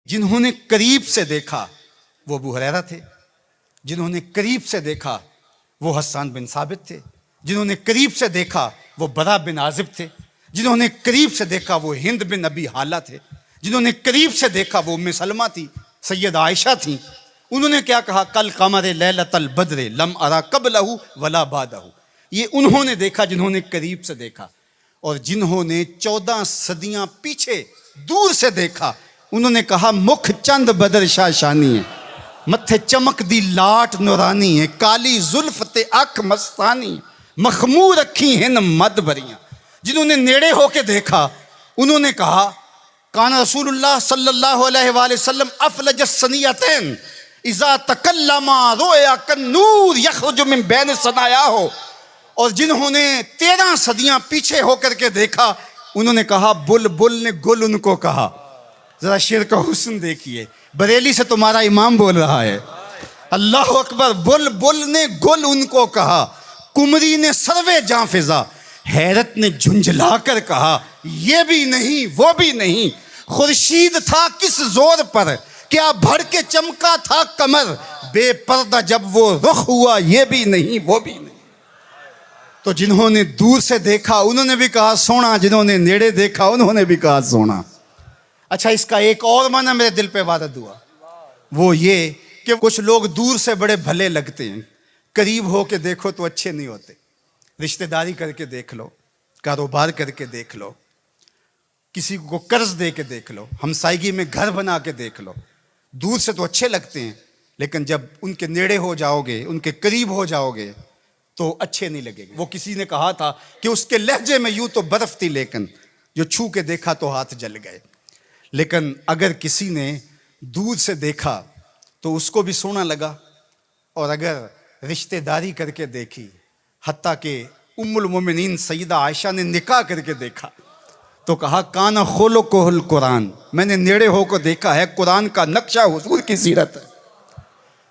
جنہوں نے قریب سے دیکھا وہ ابو ہریرہ تھے، جنہوں نے قریب سے دیکھا وہ حسان بن ثابت تھے، جنہوں نے قریب سے دیکھا وہ برا بن عازب تھے، جنہوں نے قریب سے دیکھا وہ ہند بن ابی حالہ تھے، جنہوں نے قریب سے دیکھا وہ ام سلمہ تھی، سید عائشہ تھیں۔ انہوں نے کیا کہا؟ کل قمر لیلۃ البدر لم ارا قبلہ ولا بعدہ۔ یہ انہوں نے دیکھا جنہوں نے قریب سے دیکھا، اور جنہوں نے 14 صدیاں پیچھے دور سے دیکھا انہوں نے کہا مکھ چند بدر شاہ شانی ہے، متھے چمک دی لاٹ نورانی ہے، کالی زلف تے اکھ مستانی، مخمور رکھی ہن مد بریاں۔ جنہوں نے نیڑے ہو کے دیکھا انہوں نے کہا کان رسول اللہ صلی اللہ علیہ وآلہ وسلم افلج الثنیتین اذا تکلم رؤیا کالنور یخرج من بین ثنایاہ۔ اور جنہوں نے 13 صدیاں پیچھے ہو کر کے دیکھا انہوں نے کہا بلبل نے گل ان کو کہا۔ ذرا شعر کا حسن دیکھیے، بریلی سے تمہارا امام بول رہا ہے، اللہ اکبر۔ بلبل نے گل ان کو کہا، کمری نے سروے جاں فضا، حیرت نے جھنجھلا کر کہا یہ بھی نہیں وہ بھی نہیں، خورشید تھا کس زور پر، کیا بھڑ کے چمکا تھا کمر، بے پردہ جب وہ رخ ہوا یہ بھی نہیں وہ بھی نہیں۔ تو جنہوں نے دور سے دیکھا انہوں نے بھی کہا سونا، جنہوں نے نیڑے دیکھا انہوں نے بھی کہا سونا۔ اچھا، اس کا ایک اور معنی میرے دل پہ وارد ہوا، وہ یہ کہ کچھ لوگ دور سے بڑے بھلے لگتے ہیں، قریب ہو کے دیکھو تو اچھے نہیں ہوتے۔ رشتہ داری کر کے دیکھ لو، کاروبار کر کے دیکھ لو، کسی کو قرض دے کے دیکھ لو، ہمسائیگی میں گھر بنا کے دیکھ لو، دور سے تو اچھے لگتے ہیں لیکن جب ان کے نیڑے ہو جاؤ گے، ان کے قریب ہو جاؤ گے تو اچھے نہیں لگے گے۔ وہ کسی نے کہا تھا کہ اس کے لہجے میں یوں تو برف تھی لیکن جو چھو کے دیکھا تو ہاتھ جل گئے۔ لیکن اگر کسی نے دور سے دیکھا تو اس کو بھی سونا لگا، اور اگر رشتہ داری کر کے دیکھی، حتیٰ کہ ام المومنین سیدہ عائشہ نے نکاح کر کے دیکھا تو کہا کانا خلقہ القرآن، میں نے نیڑے ہو کو دیکھا ہے، قرآن کا نقشہ حضور کی سیرت ہے۔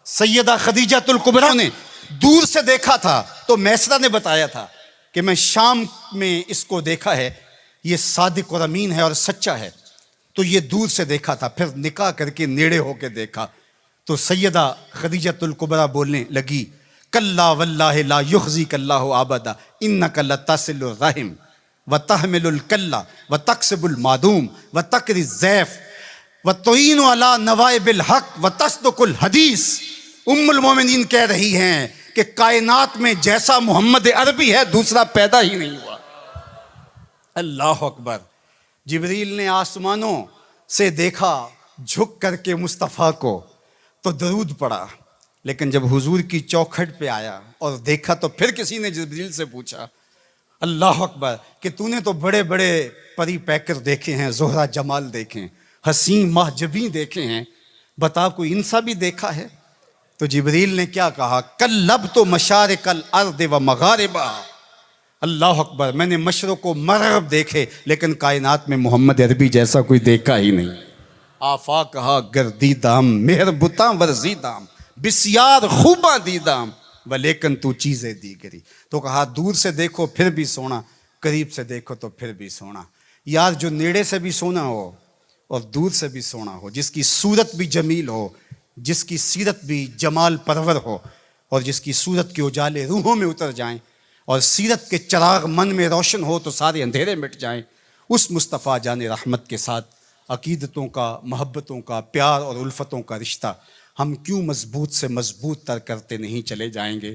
سیدہ خدیجہ الکبریٰ نے دور سے دیکھا تھا تو میسرہ نے بتایا تھا کہ میں شام میں اس کو دیکھا ہے، یہ صادق اور امین ہے اور سچا ہے، تو یہ دور سے دیکھا تھا، پھر نکاح کر کے نیڑے ہو کے دیکھا تو سیدہ خدیجہ الکبریٰ بولنے لگی کلا واللہ لا یخزیک اللہ ابدا انک لتصل الرحم وتحمل الکلا وتکسب المعدوم وتقری الضیف وتعین علی نوائب الحق وتصدق الحدیث۔ ام المومنین کہہ رہی ہیں کہ کائنات میں جیسا محمد عربی ہے دوسرا پیدا ہی نہیں ہوا۔ اللہ اکبر۔ جبریل نے آسمانوں سے دیکھا جھک کر کے مصطفیٰ کو تو درود پڑھا، لیکن جب حضور کی چوکھٹ پہ آیا اور دیکھا تو پھر کسی نے جبریل سے پوچھا اللہ اکبر کہ تو نے تو بڑے بڑے پری پیکر دیکھے ہیں، زہرہ جمال دیکھے ہیں، حسین محجبین دیکھے ہیں، بتا کوئی ان سا بھی دیکھا ہے؟ تو جبریل نے کیا کہا کلبت مشارق الارض و مغاربہا۔ اللہ اکبر، میں نے مشرق و مغرب دیکھے لیکن کائنات میں محمد عربی جیسا کوئی دیکھا ہی نہیں۔ آفاق کہا گردیدام مہر بتاں ورزیدام بسیار خوباں دیدام ولیکن تو چیزیں دیگری۔ تو کہا دور سے دیکھو پھر بھی سونا، قریب سے دیکھو تو پھر بھی سونا۔ یار جو نیڑے سے بھی سونا ہو اور دور سے بھی سونا ہو، جس کی صورت بھی جمیل ہو، جس کی سیرت بھی جمال پرور ہو، اور جس کی صورت کے اجالے روحوں میں اتر جائیں اور سیرت کے چراغ من میں روشن ہو تو سارے اندھیرے مٹ جائیں، اس مصطفیٰ جان رحمت کے ساتھ عقیدتوں کا، محبتوں کا، پیار اور الفتوں کا رشتہ ہم کیوں مضبوط سے مضبوط تر کرتے نہیں چلے جائیں گے؟